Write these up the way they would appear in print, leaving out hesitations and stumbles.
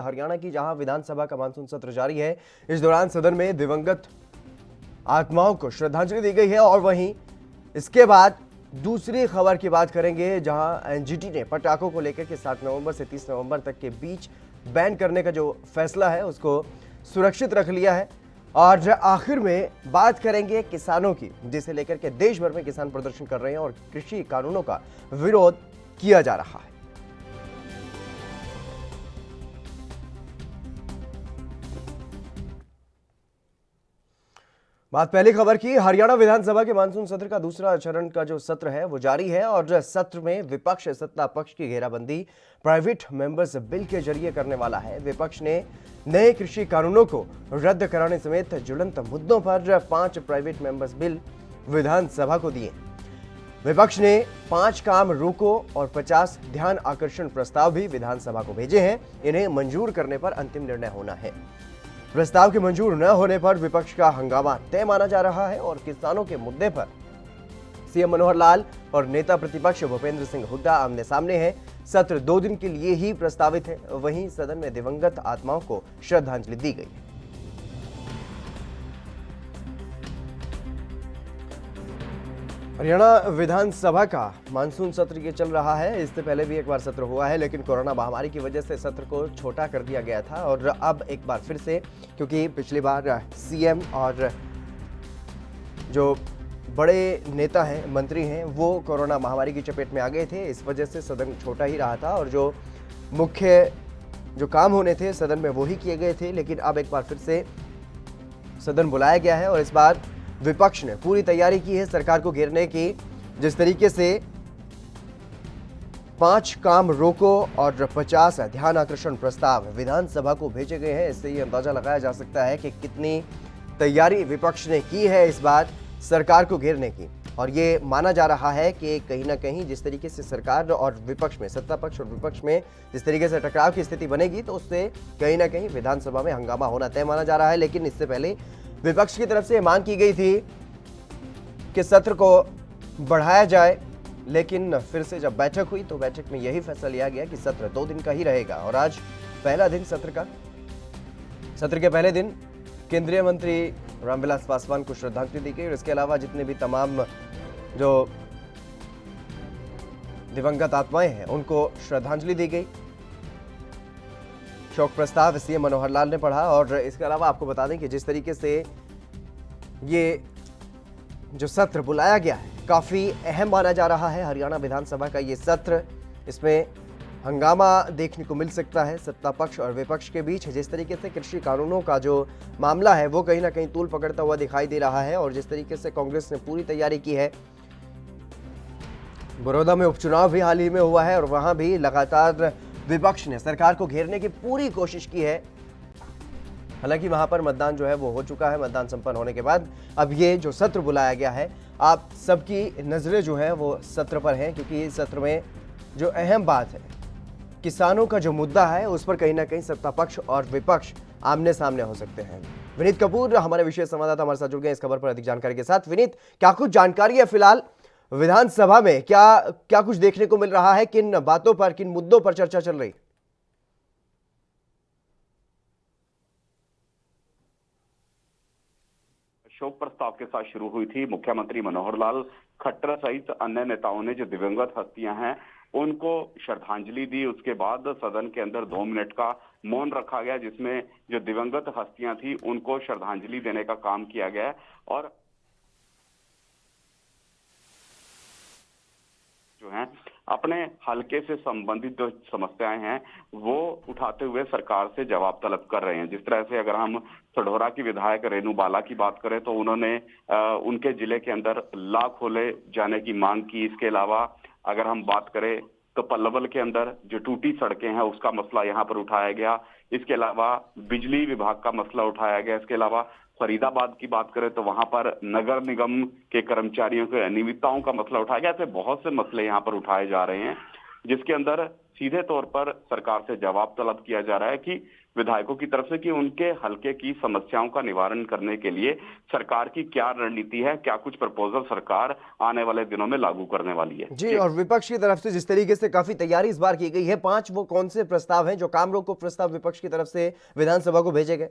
हरियाणा की, जहां विधानसभा का मानसून सत्र जारी है। इस दौरान सदन में दिवंगत आत्माओं को श्रद्धांजलि दी गई है। और वहीं इसके बाद दूसरी खबर की बात करेंगे, जहां एनजीटी ने पटाखों को लेकर के 7 नवंबर से 30 नवंबर तक के बीच बैन करने का जो फैसला है उसको सुरक्षित रख लिया है। और आखिर में बात करेंगे किसानों की, जिसे लेकर के देश भर में किसान प्रदर्शन कर रहे हैं और कृषि कानूनों का विरोध किया जा रहा है। बात पहली खबर की, हरियाणा विधानसभा के मानसून सत्र का दूसरा चरण का जो सत्र है वो जारी है। और सत्र में विपक्ष सत्ता पक्ष की घेराबंदी प्राइवेट मेंबर्स बिल के जरिए करने वाला है। विपक्ष ने नए कृषि कानूनों को रद्द कराने समेत ज्वलंत मुद्दों पर 5 प्राइवेट मेंबर्स बिल विधानसभा को दिए। विपक्ष ने 5 काम रोको और 50 ध्यान आकर्षण प्रस्ताव भी विधानसभा को भेजे हैं। इन्हें मंजूर करने पर अंतिम निर्णय होना है। प्रस्ताव के मंजूर न होने पर विपक्ष का हंगामा तय माना जा रहा है। और किसानों के मुद्दे पर सीएम मनोहर लाल और नेता प्रतिपक्ष भूपेंद्र सिंह हुड्डा आमने सामने हैं। सत्र 2 दिन के लिए ही प्रस्तावित है। वहीं सदन में दिवंगत आत्माओं को श्रद्धांजलि दी गई है। हरियाणा विधानसभा का मानसून सत्र ये चल रहा है। इससे पहले भी एक बार सत्र हुआ है, लेकिन कोरोना महामारी की वजह से सत्र को छोटा कर दिया गया था। और अब एक बार फिर से, क्योंकि पिछली बार सीएम और जो बड़े नेता हैं, मंत्री हैं, वो कोरोना महामारी की चपेट में आ गए थे। इस वजह से सदन छोटा ही रहा था और जो मुख्य जो काम होने थे सदन में वो ही किए गए थे। लेकिन अब एक बार फिर से सदन बुलाया गया है और इस बार विपक्ष ने पूरी तैयारी की है सरकार को घेरने की। जिस तरीके से 5 काम रोको और 50 ध्यान आकर्षण प्रस्ताव विधानसभा को भेजे गए हैं, इससे ये अंदाजा लगाया जा सकता है कि कितनी तैयारी विपक्ष ने की है इस बार सरकार को घेरने की। और ये माना जा रहा है कि कहीं ना कहीं जिस तरीके से सरकार और विपक्ष में, सत्ता पक्ष और विपक्ष में जिस तरीके से टकराव की स्थिति बनेगी, तो उससे कहीं ना कहीं विधानसभा में हंगामा होना तय माना जा रहा है। लेकिन इससे पहले विपक्ष की तरफ से मांग की गई थी कि सत्र को बढ़ाया जाए, लेकिन फिर से जब बैठक हुई तो बैठक में यही फैसला लिया गया कि सत्र 2 दिन का ही रहेगा। और आज पहला दिन सत्र का। सत्र के पहले दिन केंद्रीय मंत्री रामविलास पासवान को श्रद्धांजलि दी गई और इसके अलावा जितने भी तमाम जो दिवंगत आत्माएं हैं उनको श्रद्धांजलि दी गई। शोक प्रस्ताव सीएम मनोहर लाल ने पढ़ा। और इसके अलावा आपको बता दें कि जिस तरीके से ये जो सत्र बुलाया गया है काफी अहम माना जा रहा है। हरियाणा विधानसभा का ये सत्र, इसमें हंगामा देखने को मिल सकता है सत्ता पक्ष और विपक्ष के बीच। जिस तरीके से कृषि कानूनों का जो मामला है वो कहीं ना कहीं तूल पकड़ता हुआ दिखाई दे रहा है। और जिस तरीके से कांग्रेस ने पूरी तैयारी की है, बड़ौदा में उपचुनाव भी हाल ही में हुआ है और वहां भी लगातार विपक्ष ने सरकार को घेरने की पूरी कोशिश की है। हालांकि वहां पर मतदान जो है वो हो चुका है। मतदान संपन्न होने के बाद अब ये जो सत्र बुलाया गया है, आप सबकी नजरें जो है वो सत्र पर हैं, क्योंकि इस सत्र में जो अहम बात है, किसानों का जो मुद्दा है उस पर कहीं ना कहीं सत्ता पक्ष और विपक्ष आमने सामने हो सकते हैं। विनीत कपूर हमारे विशेष संवाददाता हमारे साथ जुड़ गए इस खबर पर अधिक जानकारी के साथ। विनीत, क्या कुछ जानकारी है फिलहाल विधानसभा में? क्या कुछ देखने को मिल रहा है? किन बातों पर, किन मुद्दों पर चर्चा चल रही? शोक प्रस्ताव के साथ शुरू हुई थी। मुख्यमंत्री मनोहर लाल खट्टर सहित अन्य नेताओं ने, जो दिवंगत हस्तियां हैं, उनको श्रद्धांजलि दी। उसके बाद सदन के अंदर 2 मिनट का मौन रखा गया, जिसमें जो दिवंगत हस्तियां थी उनको श्रद्धांजलि देने का काम किया गया। और जो हैं अपने हलके से संबंधित जो समस्याएं हैं वो उठाते हुए सरकार से जवाब तलब कर रहे हैं। जिस तरह से अगर हम सढौरा की विधायक रेणु बाला की बात करें तो उन्होंने उनके जिले के अंदर लॉ खोले जाने की मांग की। इसके अलावा अगर हम बात करें तो पल्लवल के अंदर जो टूटी सड़कें हैं उसका मसला यहाँ पर उठाया गया। इसके अलावा बिजली विभाग का मसला उठाया गया। इसके अलावा फरीदाबाद की बात करें तो वहां पर नगर निगम के कर्मचारियों के अनियमितताओं का मसला उठाया गया। ऐसे बहुत से मसले यहाँ पर उठाए जा रहे हैं। जिसके अंदर सीधे तौर पर सरकार से जवाब तलब किया जा रहा है कि विधायकों की तरफ से कि उनके हलके की समस्याओं का निवारण करने के लिए सरकार की क्या रणनीति है, क्या कुछ प्रपोजल सरकार आने वाले दिनों में लागू करने वाली है। जी, और विपक्ष की तरफ से जिस तरीके से काफी तैयारी इस बार की गई है, 5 वो कौन से प्रस्ताव हैं जो काम रोको प्रस्ताव विपक्ष की तरफ से विधानसभा को भेजे गए?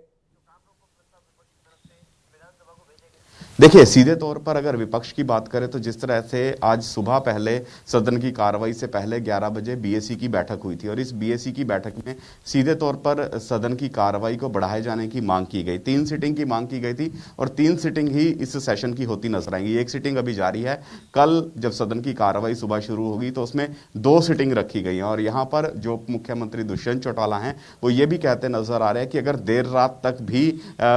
देखिए, सीधे तौर पर अगर विपक्ष की बात करें तो जिस तरह से आज सुबह पहले सदन की कार्रवाई से पहले 11 बजे बीएसी की बैठक हुई थी और इस बीएसी की बैठक में सीधे तौर पर सदन की कार्रवाई को बढ़ाए जाने की मांग की गई। 3 सीटिंग की मांग की गई थी और 3 सीटिंग ही इस सेशन की होती नजर आएंगी। 1 सीटिंग अभी जारी है। कल जब सदन की कार्रवाई सुबह शुरू होगी तो उसमें 2 सीटिंग रखी गई हैं और यहाँ पर जो उप मुख्यमंत्री दुष्यंत चौटाला हैं वो ये भी कहते नजर आ रहे हैं कि अगर देर रात तक भी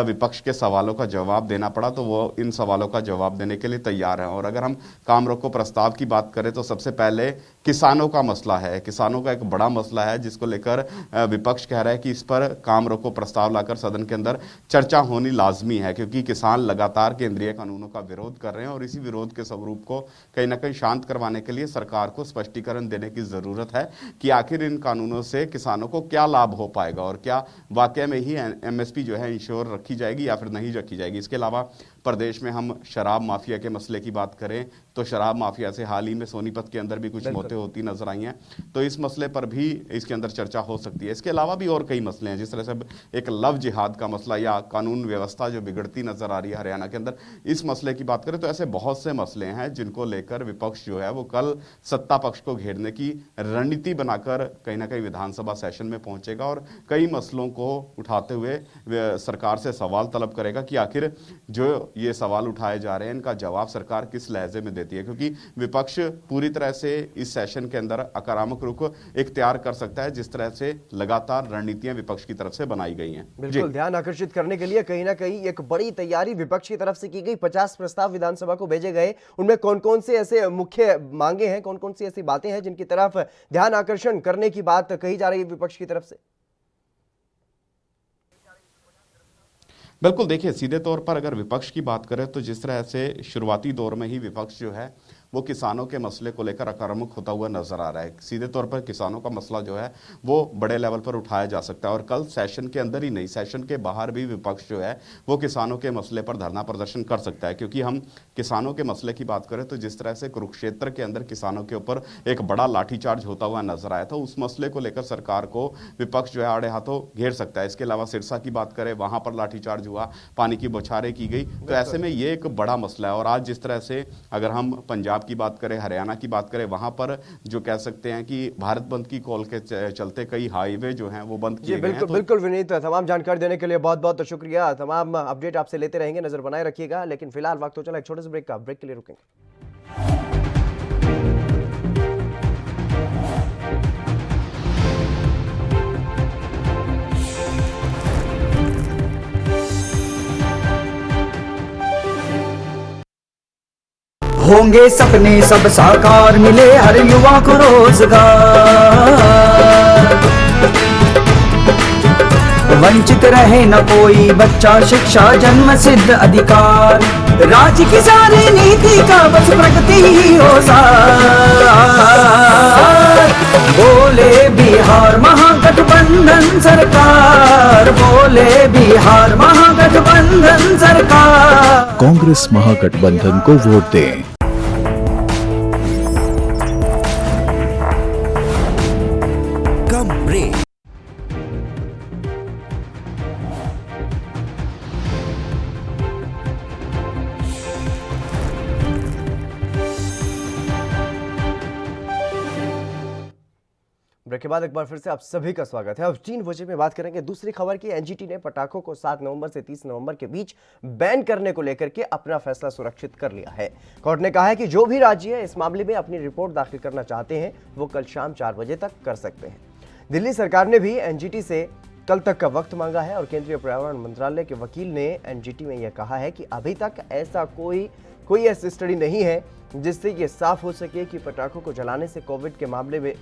विपक्ष के सवालों का जवाब देना पड़ा तो वो इन सवालों का जवाब देने के लिए तैयार हैं। और अगर हम काम रोको प्रस्ताव की बात करें तो सबसे पहले किसानों का मसला है। किसानों का एक बड़ा मसला है जिसको लेकर विपक्ष कह रहा है कि इस पर काम रोको प्रस्ताव लाकर सदन के अंदर चर्चा होनी लाजमी है, क्योंकि किसान लगातार केंद्रीय कानूनों का विरोध कर रहे हैं और इसी विरोध के स्वरूप को कहीं ना कहीं शांत करवाने के लिए सरकार को स्पष्टीकरण देने की जरूरत है कि आखिर इन कानूनों से किसानों को क्या लाभ हो पाएगा और क्या वाकई में ही एमएसपी जो है इंश्योर रखी जाएगी या फिर नहीं रखी जाएगी। इसके अलावा प्रदेश में हम शराब माफिया के मसले की बात करें तो शराब माफिया से हाल ही में सोनीपत के अंदर भी कुछ मौतें होती नजर आई हैं, तो इस मसले पर भी इसके अंदर चर्चा हो सकती है। इसके अलावा भी और कई मसले हैं, जिस तरह से एक लव जिहाद का मसला या कानून व्यवस्था जो बिगड़ती नजर आ रही है हरियाणा के अंदर, इस मसले की बात करें तो ऐसे बहुत से मसले हैं जिनको लेकर विपक्ष जो है वो कल सत्ता पक्ष को घेरने की रणनीति बनाकर कहीं ना कहीं विधानसभा सेशन में पहुंचेगा और कई मसलों को उठाते हुए सरकार से सवाल तलब करेगा कि आखिर जो ये सवाल उठाए जा रहे हैं इनका जवाब सरकार किस लहजे में देती है, क्योंकि विपक्ष पूरी तरह से इस सेशन के अंदर आक्रामक रुख इख्तियार कर सकता है जिस तरह से लगातार रणनीतियां विपक्ष की तरफ से बनाई गई हैं। बिल्कुल, ध्यान आकर्षित करने के लिए कहीं ना कहीं एक बड़ी तैयारी विपक्ष की तरफ से की गई। 50 प्रस्ताव विधानसभा को भेजे गए, उनमें कौन कौन से ऐसे मुख्य मांगे हैं, कौन कौन सी ऐसी बातें हैं जिनकी तरफ ध्यान आकर्षण करने की बात कही जा रही है विपक्ष की तरफ से? बिल्कुल, देखिए सीधे तौर पर अगर विपक्ष की बात करें तो जिस तरह से शुरुआती दौर में ही विपक्ष जो है वो किसानों के मसले को लेकर आक्रामक होता हुआ नजर आ रहा है। सीधे तौर पर किसानों का मसला जो है वो बड़े लेवल पर उठाया जा सकता है और कल सेशन के अंदर ही नहीं, सेशन के बाहर भी विपक्ष जो है वो किसानों के मसले पर धरना प्रदर्शन कर सकता है। क्योंकि हम किसानों के मसले की बात करें तो जिस तरह से कुरुक्षेत्र के अंदर किसानों के ऊपर एक बड़ा लाठीचार्ज होता हुआ नजर आया था, उस मसले को लेकर सरकार को विपक्ष जो है आड़े हाथों घेर सकता है। इसके अलावा सिरसा की बात करें, वहां पर लाठीचार्ज हुआ, पानी की बौछारें की गई, तो ऐसे में ये एक बड़ा मसला है। और आज जिस तरह से अगर हम पंजाब की बात करें, हरियाणा की बात करें, वहां पर जो कह सकते हैं कि भारत बंद की कॉल के चलते कई हाईवे जो हैं वो बंद किए गए हैं। बिल्कुल विनीत, तमाम जानकारी देने के लिए बहुत बहुत शुक्रिया। तमाम अपडेट आपसे लेते रहेंगे, नजर बनाए रखिएगा। लेकिन फिलहाल वक्त हो चला एक छोटे से ब्रेक का, ब्रेक के लिए रुकेंगे। होंगे सपने सब साकार, मिले हर युवा को रोजगार, वंचित रहे न कोई बच्चा, शिक्षा जन्म सिद्ध अधिकार, राज्य की सारी नीति का बस प्रगति ही हो सार। बोले बिहार महागठबंधन सरकार, बोले बिहार महागठबंधन सरकार। कांग्रेस महागठबंधन को वोट दें। ब्रेक के बाद एक बार फिर से आप सभी का स्वागत है। अब 3 बजे में बात करेंगे दूसरी खबर की। एनजीटी ने पटाखों को 7 नवंबर से 30 नवंबर के बीच बैन करने को लेकर के अपना फैसला सुरक्षित कर लिया है। कोर्ट ने कहा है कि जो भी राज्य इस मामले में अपनी रिपोर्ट दाखिल करना चाहते हैं वो कल शाम 4 बजे तक कर सकते हैं। दिल्ली सरकार ने भी एनजीटी से कल तक का वक्त मांगा है और केंद्रीय पर्यावरण मंत्रालय के वकील ने एनजीटी में यह कहा है कि अभी तक ऐसा कोई ऐसी स्टडी नहीं है जिससे ये साफ हो सके कि पटाखों को जलाने से कोविड के मामले में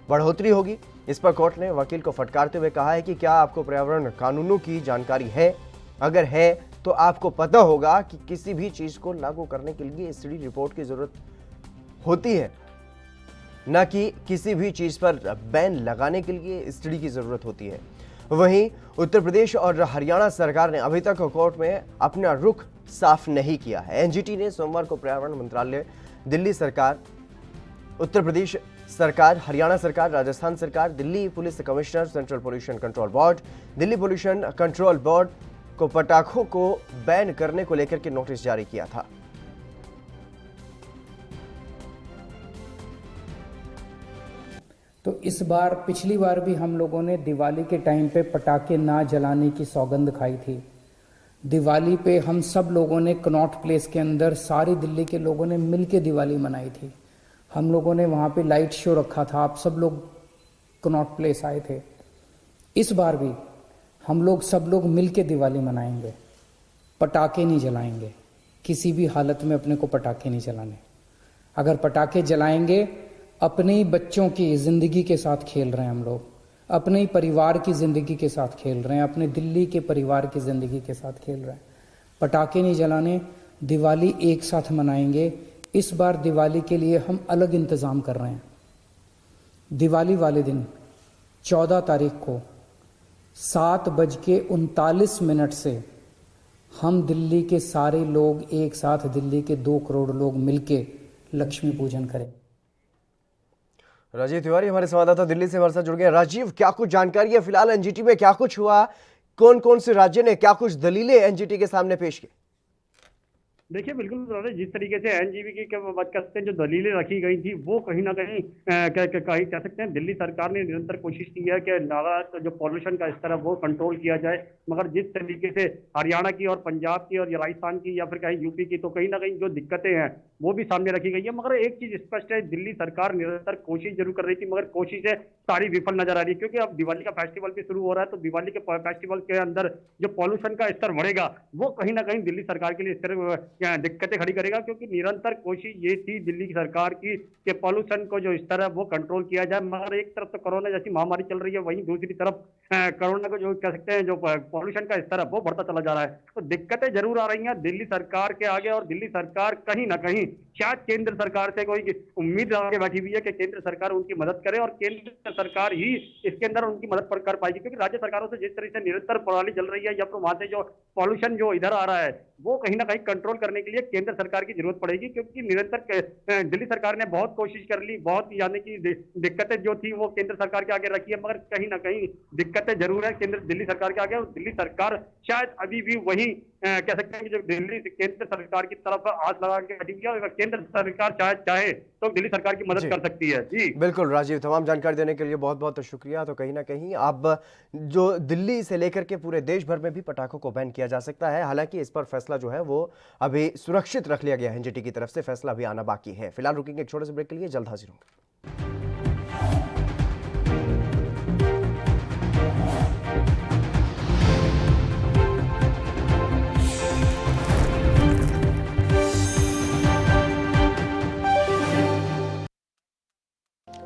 बढ़ोतरी होगी। इस पर कोर्ट ने वकील को फटकारते हुए कहा है कि क्या आपको पर्यावरण कानूनों की जानकारी है? अगर है तो आपको पता होगा कि किसी भी चीज को लागू करने के लिए स्टडी रिपोर्ट की जरूरत होती है। न कि किसी भी चीज पर बैन लगाने के लिए स्टडी की जरूरत होती है। वहीं उत्तर प्रदेश और हरियाणा सरकार ने अभी तक कोर्ट में अपना रुख साफ नहीं किया है। एनजीटी ने सोमवार को पर्यावरण मंत्रालय, दिल्ली सरकार, उत्तर प्रदेश सरकार, हरियाणा सरकार, राजस्थान सरकार, Delhi police commissioner, central pollution control board, Delhi pollution control board को पटाखों को बैन करने को लेकर के नोटिस जारी किया था। तो इस बार, पिछली बार भी हम लोगों ने दिवाली के टाइम पे पटाखे ना जलाने की सौगंध खाई थी। दिवाली पे हम सब लोगों ने कनॉट प्लेस के अंदर, सारी दिल्ली के लोगों ने मिलके दिवाली मनाई थी। हम लोगों ने वहाँ पे लाइट शो रखा था, आप सब लोग कनॉट प्लेस आए थे। इस बार भी हम लोग सब लोग मिलके दिवाली मनाएंगे, पटाखे नहीं जलाएंगे, किसी भी हालत में अपने को पटाखे नहीं जलाने। अगर पटाखे जलाएंगे, अपने ही बच्चों की ज़िंदगी के साथ खेल रहे हैं हम लोग, अपने ही परिवार की ज़िंदगी के साथ खेल रहे हैं, अपने दिल्ली के परिवार की ज़िंदगी के साथ खेल रहे हैं। पटाखे नहीं जलाने, दिवाली एक साथ मनाएंगे। इस बार दिवाली के लिए हम अलग इंतज़ाम कर रहे हैं। दिवाली वाले दिन 14 तारीख को 7:39 से हम दिल्ली के सारे लोग एक साथ, दिल्ली के 2 करोड़ लोग मिलके लक्ष्मी पूजन करें। राजीव तिवारी हमारे संवाददाता दिल्ली से हमारे साथ जुड़ गए। राजीव, क्या कुछ जानकारी है फिलहाल एनजीटी में, क्या कुछ हुआ, कौन कौन से राज्य ने क्या कुछ दलीलें एनजीटी के सामने पेश की? देखिए, बिल्कुल जिस तरीके से एनजीटी की बात करते हैं, जो दलीलें रखी गई थी वो कहीं ना कहीं कह सकते हैं दिल्ली सरकार ने निरंतर कोशिश की है कि नाला जो पॉल्यूशन का स्तर है वो कंट्रोल किया जाए। मगर जिस तरीके से हरियाणा की और पंजाब की और राजस्थान की या फिर कहीं यूपी की, तो कहीं ना कहीं जो दिक्कतें हैं वो भी सामने रखी गई है। मगर एक चीज स्पष्ट है, दिल्ली सरकार निरंतर कोशिश जरूर कर रही थी, मगर कोशिशें सारी विफल नजर आ रही है। क्योंकि अब दिवाली का फेस्टिवल भी शुरू हो रहा है, तो दिवाली के फेस्टिवल के अंदर जो पॉल्यूशन का स्तर बढ़ेगा वो कहीं ना कहीं दिल्ली सरकार के लिए दिक्कतें खड़ी करेगा। क्योंकि निरंतर कोशिश ये थी दिल्ली की सरकार की कि पॉल्यूशन को जो स्तर है वो कंट्रोल किया जाए। मगर एक तरफ तो कोरोना जैसी महामारी चल रही है, वहीं दूसरी तरफ कोरोना को जो कह सकते हैं जो पॉल्यूशन का स्तर है वो बढ़ता चला जा रहा है। तो दिक्कतें जरूर आ रही हैं दिल्ली सरकार के आगे, और दिल्ली सरकार कहीं ना कहीं शायद केंद्र सरकार से कोई उम्मीद आगे बैठी हुई है कि केंद्र सरकार उनकी मदद करे, और केंद्र सरकार ही इसके अंदर उनकी मदद कर पाएगी। क्योंकि राज्य सरकारों से जिस तरह से निरंतर प्रणाली चल रही है, या फिर वहां से जो पॉल्यूशन जो इधर आ रहा है वो कहीं ना कहीं कंट्रोल करने के लिए केंद्र सरकार की जरूरत पड़ेगी। क्योंकि निरंतर दिल्ली सरकार ने बहुत कोशिश कर ली, बहुत यानी कि दिक्कतें जो थी वो केंद्र सरकार के आगे रखी है, मगर कहीं ना कहीं दिक्कतें जरूर है दिल्ली सरकार के आगे। और दिल्ली सरकार शायद अभी भी वही कह सकते हैं कि जो दिल्ली केंद्र सरकार की तरफ आस लगा के बैठी हुई है, अगर केंद्र सरकार शायद चाहे तो दिल्ली सरकार की मदद कर सकती है। जी बिल्कुल राजीव, तमाम जानकारी देने के लिए बहुत बहुत शुक्रिया। तो कहीं ना कहीं अब जो दिल्ली से लेकर के पूरे देश भर में भी पटाखों को बैन किया जा सकता है। हालांकि इस पर फैसला जो है वो अभी सुरक्षित रख लिया गया है, एनजीटी की तरफ से फैसला भी आना बाकी है। फिलहाल रुकेंगे एक छोटे से ब्रेक के लिए, जल्द हाजिर होंगे।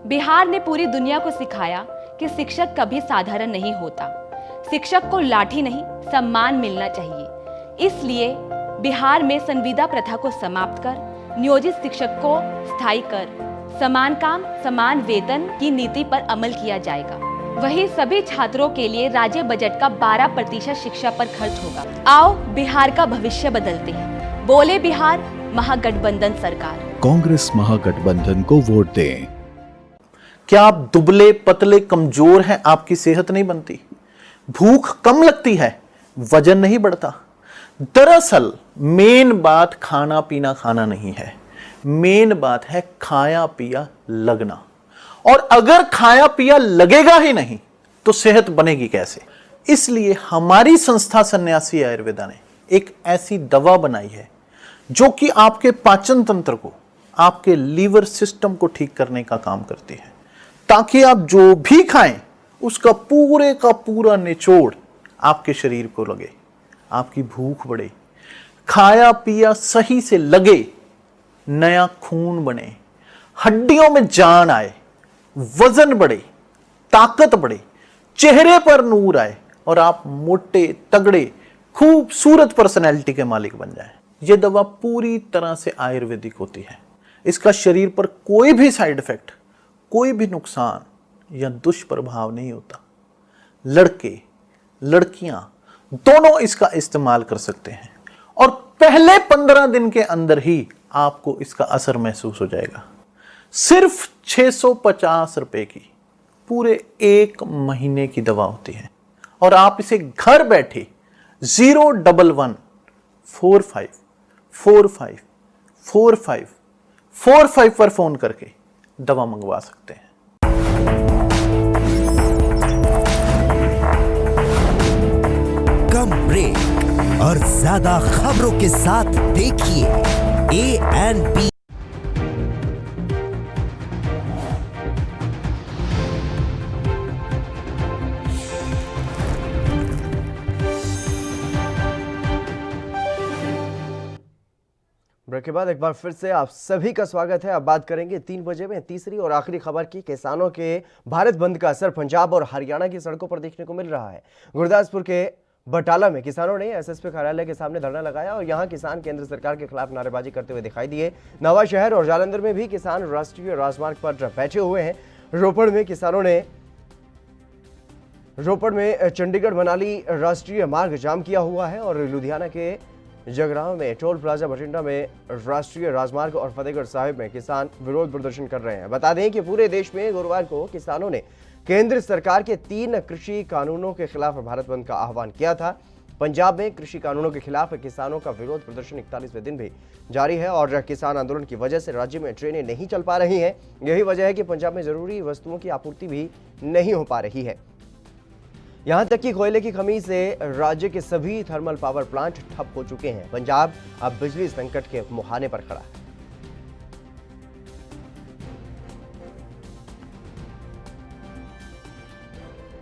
बिहार ने पूरी दुनिया को सिखाया कि शिक्षक कभी साधारण नहीं होता। शिक्षक को लाठी नहीं, सम्मान मिलना चाहिए। इसलिए बिहार में संविदा प्रथा को समाप्त कर नियोजित शिक्षक को स्थायी कर समान काम समान वेतन की नीति पर अमल किया जाएगा। वही सभी छात्रों के लिए राज्य बजट का 12% शिक्षा पर खर्च होगा। आओ बिहार का भविष्य बदलते हैं। बोले बिहार, महागठबंधन सरकार। कांग्रेस महागठबंधन को वोट दें। क्या आप दुबले पतले कमजोर हैं, आपकी सेहत नहीं बनती, भूख कम लगती है, वजन नहीं बढ़ता? दरअसल मेन बात खाना पीना खाना नहीं है, मेन बात है खाया पिया लगना। और अगर खाया पिया लगेगा ही नहीं तो सेहत बनेगी कैसे? इसलिए हमारी संस्था सन्यासी आयुर्वेदा ने एक ऐसी दवा बनाई है जो कि आपके पाचन तंत्र को, आपके लीवर सिस्टम को ठीक करने का काम करती है, ताकि आप जो भी खाएं उसका पूरे का पूरा निचोड़ आपके शरीर को लगे, आपकी भूख बढ़े, खाया पिया सही से लगे, नया खून बने, हड्डियों में जान आए, वजन बढ़े, ताकत बढ़े, चेहरे पर नूर आए और आप मोटे तगड़े खूबसूरत पर्सनैलिटी के मालिक बन जाएं। यह दवा पूरी तरह से आयुर्वेदिक होती है। इसका शरीर पर कोई भी साइड इफेक्ट, कोई भी नुकसान या दुष्प्रभाव नहीं होता। लड़के लड़कियां दोनों इसका इस्तेमाल कर सकते हैं और पहले 15 दिन के अंदर ही आपको इसका असर महसूस हो जाएगा। सिर्फ 650 रुपए की पूरे 1 महीने की दवा होती है और आप इसे घर बैठे 01145454545 पर फोन करके दवा मंगवा सकते हैं। कम ब्रेक और ज्यादा खबरों के साथ देखिए ANP। ब्रेक के बाद एक बार फिर से आप सभी का स्वागत है। अब बात करेंगे 3 बजे में तीसरी और आखिरी खबर की। किसानों के भारत बंद का असर पंजाब और हरियाणा की सड़कों पर देखने को मिल रहा है। गुरदासपुर के बटाला में किसानों ने एसएसपी कार्यालय के सामने धरना लगाया और यहां किसान केंद्र सरकार के खिलाफ नारेबाजी करते हुए दिखाई दिए। नवा शहर और जालंधर में भी किसान राष्ट्रीय राजमार्ग पर बैठे हुए हैं। रोपड़ में किसानों ने चंडीगढ़ मनाली राष्ट्रीय मार्ग जाम किया हुआ है और लुधियाना के जगरांव में टोल प्लाजा बठिंडा में राष्ट्रीय राजमार्ग और फतेहगढ़ साहिब में किसान विरोध प्रदर्शन कर रहे हैं। बता दें कि पूरे देश में गुरुवार को किसानों ने केंद्र सरकार के 3 कृषि कानूनों के खिलाफ भारत बंद का आह्वान किया था। पंजाब में कृषि कानूनों के खिलाफ किसानों का विरोध प्रदर्शन 41वें दिन भी जारी है और किसान आंदोलन की वजह से राज्य में ट्रेनें नहीं चल पा रही हैं। यही वजह है कि पंजाब में जरूरी वस्तुओं की आपूर्ति भी नहीं हो पा रही है। यहां तक कि कोयले की कमी से राज्य के सभी थर्मल पावर प्लांट ठप हो चुके हैं। पंजाब अब बिजली संकट के मुहाने पर खड़ा है।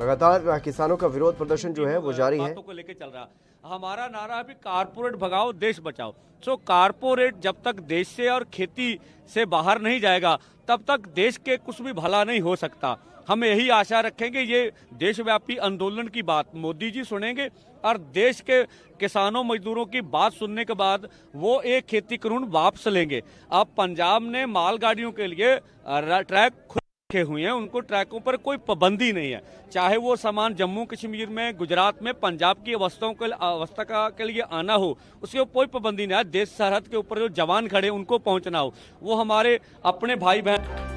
लगातार किसानों का विरोध प्रदर्शन जो है वो जारी है। को लेके चल रहा हमारा नारा है कारपोरेट भगाओ देश बचाओ। सो कारपोरेट जब तक देश से और खेती से बाहर नहीं जाएगा तब तक देश के कुछ भी भला नहीं हो सकता। हम यही आशा रखेंगे ये देशव्यापी आंदोलन की बात मोदी जी सुनेंगे और देश के किसानों मजदूरों की बात सुनने के बाद वो एक खेती कानून वापस लेंगे। अब पंजाब ने मालगाड़ियों के लिए ट्रैक रखे हुए हैं, उनको ट्रैकों पर कोई पाबंदी नहीं है। चाहे वो सामान जम्मू कश्मीर में, गुजरात में, पंजाब की अवस्था के लिए आना हो, उसके कोई पाबंदी नहीं है। देश सरहद के ऊपर जो जवान खड़े उनको पहुंचना हो, वो हमारे अपने भाई बहन।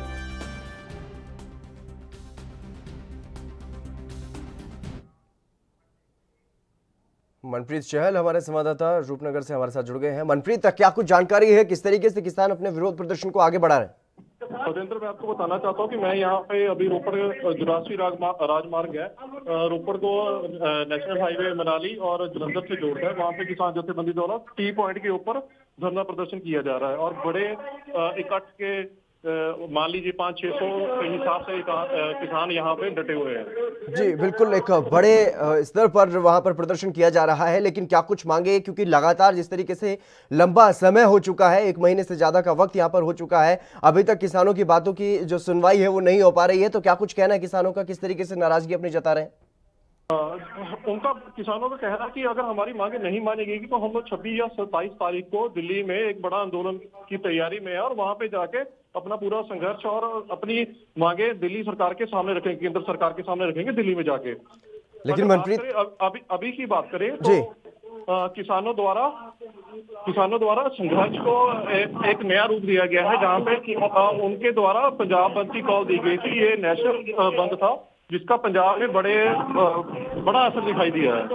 मनप्रीत चहल हमारे संवाददाता रूपनगर से हमारे साथ जुड़ गए हैं। मनप्रीत, क्या कुछ जानकारी है, किस तरीके से किसान अपने विरोध प्रदर्शन को आगे बढ़ा रहे हैं? सतेंद्र, मैं आपको बताना चाहता हूँ कि मैं यहाँ पे अभी रोपड़ जो राष्ट्रीय राजमार्ग है, रोपड़ को नेशनल हाईवे मनाली और जलंधर से जोड़ता है, वहाँ पे किसान जत्थेबंदी द्वारा टी पॉइंट के ऊपर धरना प्रदर्शन किया जा रहा है और बड़े इकट्ठ के मान लीजिए 500-600 के हिसाब से किसान यहाँ पे डटे हुए हैं। जी बिल्कुल, एक बड़े स्तर पर वहां पर प्रदर्शन किया जा रहा है, लेकिन क्या कुछ मांगे, क्योंकि लगातार जिस तरीके से लंबा समय हो चुका है, 1 महीने से ज्यादा का वक्त यहाँ पर हो चुका है, अभी तक किसानों की बातों की जो सुनवाई है वो नहीं हो पा रही है, तो क्या कुछ कहना है किसानों का, किस तरीके से नाराजगी अपनी जता रहे हैं? उनका किसानों का कहना है कि अगर हमारी मांगे नहीं मानी गई तो हम लोग 26 या 27 तारीख को दिल्ली में एक बड़ा आंदोलन की तैयारी में है और वहां पे जाके अपना पूरा संघर्ष और अपनी मांगे दिल्ली सरकार के सामने रखेंगे, केंद्र सरकार के सामने रखेंगे दिल्ली में जाके। लेकिन मनप्रीत, अभी की बात करें तो किसानों द्वारा संघर्ष को एक नया रूप दिया गया है, जहाँ पे उनके द्वारा पंजाब बंद की कॉल दी गई थी। ये नेशनल बंद था जिसका पंजाब में बड़ा असर दिखाई दिया है।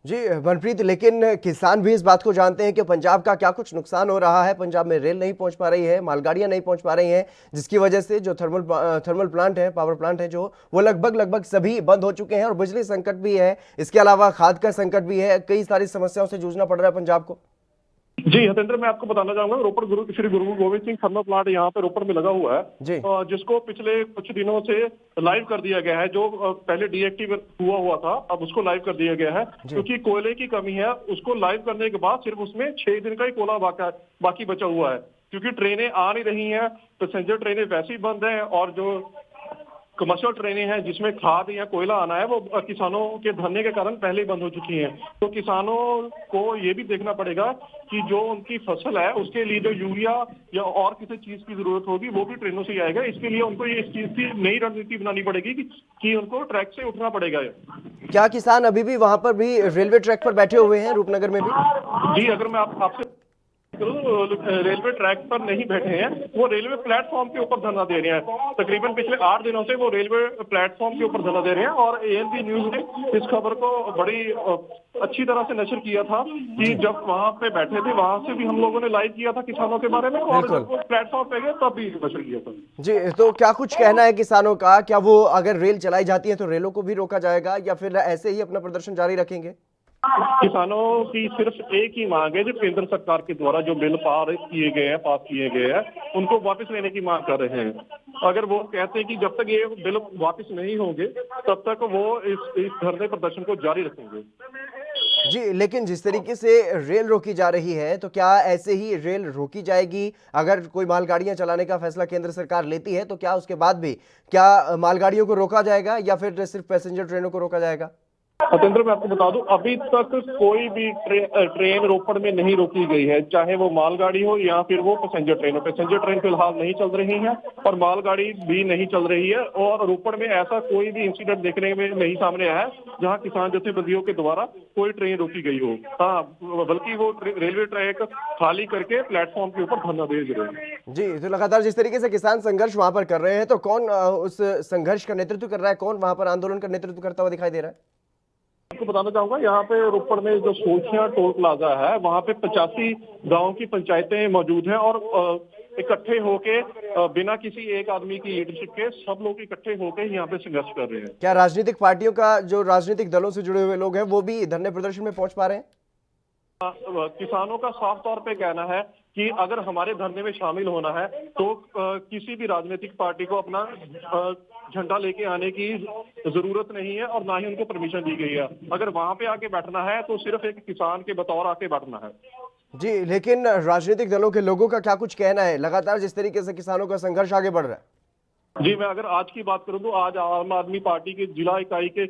जी मनप्रीत, लेकिन किसान भी इस बात को जानते हैं कि पंजाब का क्या कुछ नुकसान हो रहा है। पंजाब में रेल नहीं पहुंच पा रही है, मालगाड़ियां नहीं पहुंच पा रही हैं, जिसकी वजह से जो थर्मल प्लांट है, पावर प्लांट है, जो वो लगभग सभी बंद हो चुके हैं और बिजली संकट भी है। इसके अलावा खाद का संकट भी है, कई सारी समस्याओं से जूझना पड़ रहा है पंजाब को। जी हतेंद्र, मैं आपको बताना चाहूंगा, रोपड़ श्री गुरु गोविंद सिंह थर्मल प्लांट यहाँ पे रोपड़ में लगा हुआ है, जिसको पिछले कुछ दिनों से लाइव कर दिया गया है। जो पहले डीएक्टिव हुआ था, अब उसको लाइव कर दिया गया है क्योंकि कोयले की कमी है। उसको लाइव करने के बाद सिर्फ उसमें 6 दिन का ही कोयला बाकी बचा हुआ है, क्योंकि ट्रेनें आ नहीं रही हैं, पैसेंजर ट्रेनें वैसे ही बंद हैं और जो कमर्शियल ट्रेनें हैं जिसमें खाद या कोयला आना है, वो किसानों के धरने के कारण पहले ही बंद हो चुकी हैं। तो किसानों को ये भी देखना पड़ेगा कि जो उनकी फसल है उसके लिए जो यूरिया या और किसी चीज की जरूरत होगी वो भी ट्रेनों से ही आएगा। इसके लिए उनको ये इस चीज की नई रणनीति बनानी पड़ेगी कि उनको ट्रैक से उठना पड़ेगा। क्या किसान अभी भी वहां पर भी रेलवे ट्रैक पर बैठे हुए हैं, रूपनगर में भी? जी, अगर मैं आपसे रेलवे ट्रैक पर नहीं बैठे हैं, वो रेलवे प्लेटफॉर्म के ऊपर धरना दे रहे हैं। तकरीबन पिछले 8 दिनों से वो रेलवे प्लेटफॉर्म के ऊपर धरना दे रहे हैं। और ANP न्यूज ने इस खबर को बड़ी अच्छी तरह से नशर किया था कि जब वहां पे बैठे थे वहां से भी हम लोगों ने लाइव किया था किसानों के बारे में, और जब वो प्लेटफॉर्म पे गए तब भी नशर किया था। जी, तो क्या कुछ कहना है किसानों का? क्या वो अगर रेल चलाई जाती है तो रेलों को भी रोका जाएगा या फिर ऐसे ही अपना प्रदर्शन जारी रखेंगे? किसानों की सिर्फ एक ही मांग है, जो केंद्र सरकार के द्वारा जो बिल पास किए गए हैं उनको वापस लेने की मांग कर रहे हैं। अगर वो कहते हैं कि जब तक ये बिल वापस नहीं होंगे तब तक वो इस धरने प्रदर्शन को जारी रखेंगे। जी, लेकिन जिस तरीके से रेल रोकी जा रही है तो क्या ऐसे ही रेल रोकी जाएगी? अगर कोई मालगाड़ियां चलाने का फैसला केंद्र सरकार लेती है तो क्या उसके बाद भी क्या मालगाड़ियों को रोका जाएगा या फिर सिर्फ पैसेंजर ट्रेनों को रोका जाएगा? सतेंद्र, मैं आपको बता दूं, अभी तक कोई भी ट्रेन रोपड़ में नहीं रोकी गई है, चाहे वो मालगाड़ी हो या फिर वो पैसेंजर ट्रेन हो। पैसेंजर ट्रेन फिलहाल नहीं चल रही है और मालगाड़ी भी नहीं चल रही है। और रोपड़ में ऐसा कोई भी इंसिडेंट देखने में नहीं सामने आया है जहां किसान जथेबंदियों के द्वारा कोई ट्रेन रोकी गई हो। हाँ, बल्कि वो रेलवे ट्रैक खाली करके प्लेटफॉर्म के ऊपर धरना दे रहे हैं। जी, तो लगातार जिस तरीके से किसान संघर्ष वहां पर कर रहे हैं, तो कौन उस संघर्ष का नेतृत्व कर रहा है? कौन वहां पर आंदोलन का नेतृत्व करता हुआ दिखाई दे रहा है? आपको बताना चाहूंगा, यहाँ पे रोपड़ में जो सोचिया टोल प्लाजा है वहाँ पे 85 गांव की पंचायतें मौजूद हैं और इकट्ठे होके बिना किसी एक आदमी की लीडरशिप के सब लोग इकट्ठे होके यहाँ पे संघर्ष कर रहे हैं। क्या राजनीतिक पार्टियों का, जो राजनीतिक दलों से जुड़े हुए लोग हैं, वो भी धरने प्रदर्शन में पहुंच पा रहे हैं? किसानों का साफ तौर पे कहना है कि अगर हमारे धरने में शामिल होना है तो किसी भी राजनीतिक पार्टी को अपना झंडा लेके आने की जरूरत नहीं है और ना ही उनको परमिशन दी गई है। अगर वहां पे आके बैठना है तो सिर्फ एक किसान के बतौर आके बैठना है। जी, लेकिन राजनीतिक दलों के लोगों का क्या कुछ कहना है लगातार जिस तरीके से किसानों का संघर्ष आगे बढ़ रहा है? जी, मैं अगर आज की बात करूं तो आज आम आदमी पार्टी के जिला इकाई के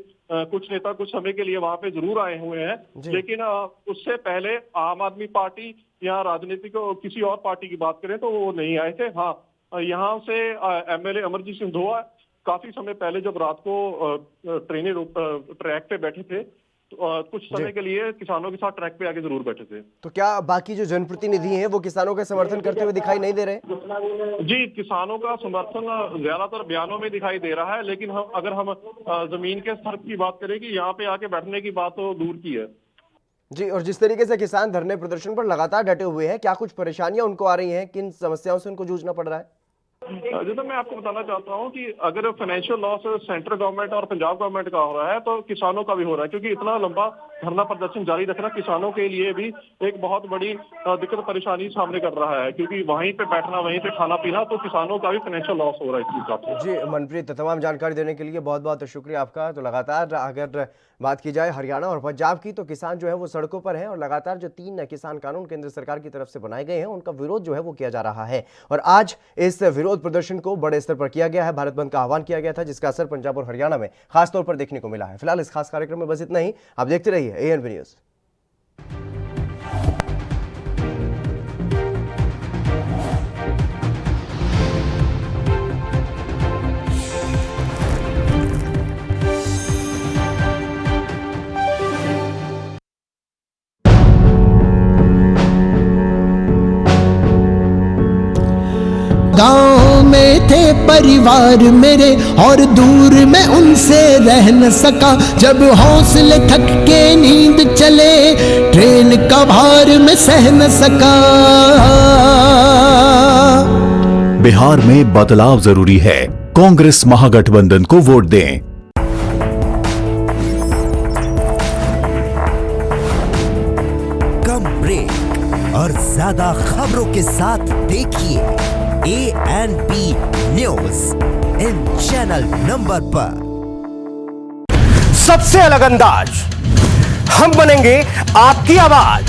कुछ नेता कुछ समय के लिए वहां पे जरूर आए हुए हैं, लेकिन उससे पहले आम आदमी पार्टी या राजनीतिक किसी और पार्टी की बात करें तो वो नहीं आए थे। हाँ, यहाँ से MLA अमरजीत सिंह धोआ काफी समय पहले जब रात को ट्रेनें ट्रैक पे बैठे थे तो कुछ समय के लिए किसानों के साथ ट्रैक पे आके जरूर बैठे थे। तो क्या बाकी जो जनप्रतिनिधि हैं वो किसानों का समर्थन करते हुए दिखाई नहीं दे रहे? जी, किसानों का समर्थन ज्यादातर बयानों में दिखाई दे रहा है, लेकिन अगर हम जमीन के स्तर की बात करें कि यहाँ पे आके बैठने की बात तो दूर की है। जी, और जिस तरीके से किसान धरने प्रदर्शन पर लगातार डटे हुए हैं, क्या कुछ परेशानियां उनको आ रही हैं? किन समस्याओं से उनको जूझना पड़ रहा है? जैसा मैं आपको बताना चाहता हूं कि अगर फाइनेंशियल लॉस सेंट्रल गवर्नमेंट और पंजाब गवर्नमेंट का हो रहा है तो किसानों का भी हो रहा है, क्योंकि इतना लंबा धरना प्रदर्शन जारी रखना किसानों के लिए भी एक बहुत बड़ी दिक्कत परेशानी सामने कर रहा है, क्योंकि वहीं पे बैठना वहीं पे खाना पीना, तो किसानों का भी फाइनेंशियल लॉस हो रहा है इस चीज का। जी मनप्रीत, तमाम जानकारी देने के लिए बहुत बहुत शुक्रिया आपका। तो लगातार अगर बात की जाए हरियाणा और पंजाब की, तो किसान जो है वो सड़कों पर हैं और लगातार जो 3 किसान कानून केंद्र सरकार की तरफ से बनाए गए हैं उनका विरोध जो है वो किया जा रहा है। और आज इस विरोध प्रदर्शन को बड़े स्तर पर किया गया है। भारत बंद का आह्वान किया गया था, जिसका असर पंजाब और हरियाणा में खासतौर पर देखने को मिला है। फिलहाल इस खास कार्यक्रम में बस इतना ही। आप देखते रहिए ANP न्यूज। गाँव में थे परिवार मेरे और दूर मैं उनसे रह न सका। जब हौसले थक के नींद चले ट्रेन का भार मैं सह न सका। बिहार में बदलाव जरूरी है। कांग्रेस महागठबंधन को वोट दें। कम ब्रेक और ज्यादा खबरों के साथ देखिए ANP news in channel number पर। सबसे अलग अंदाज, हम बनेंगे आपकी आवाज।